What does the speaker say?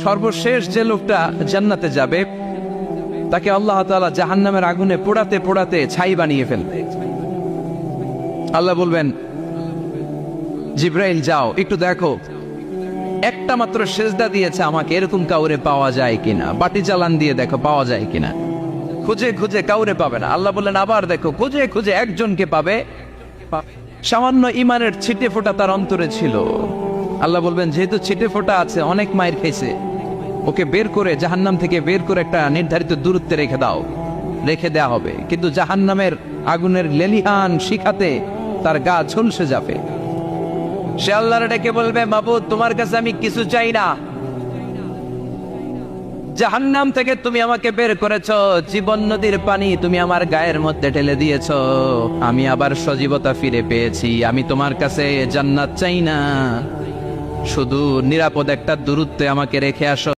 সর্বশেষ যে লোকটা জান্নাতে যাবে তাকে আল্লাহ তাআলা জাহান্নামের আগুনে পোড়াতে পোড়াতে ছাই বানিয়ে ফেলবে। আল্লাহ বলবেন, জিব্রাইল যাও একটু দেখো, একটা মাত্র সেজদা দিয়েছে আমাকে, এরকম কাউরে পাওয়া যায় কিনা। বাটি চালান দিয়ে দেখো পাওয়া যায় কিনা। খুঁজে খুঁজে কাউরে পাবে না। আল্লাহ বললেন আবার দেখো, খুঁজে খুঁজে একজনকে পাবে। সামান্য ইমানের ছিটে ফোঁটা তার অন্তরে ছিল। আল্লাহ বলবেন, যেহেতু ছিটে ফোঁটা আছে, অনেক মায়ের খেয়েছে, ওকে বের করে জাহান্নাম থেকে বের করে একটা নির্ধারিত দূরত্বে রেখে দাও। রেখে দেয়া হবে, কিন্তু জাহান্নামের আগুনের লেলিহান শিখাতে তার গা ঝলসে যাবে। সে আল্লাহর ডেকে বলবে, মাবুদ তোমার কাছে আমি কিছু চাই না। জাহান্নাম থেকে তুমি আমাকে বের করেছো, জীবন নদীর পানি তুমি আমার গায়ের মধ্যে ঢেলে দিয়েছো, আমি আবার সজীবতা ফিরে পেয়েছি। আমি তোমার কাছে জান্নাত চাই না, শুধু নিরাপদ একটা দূরত্বে আমাকে রেখে আসো।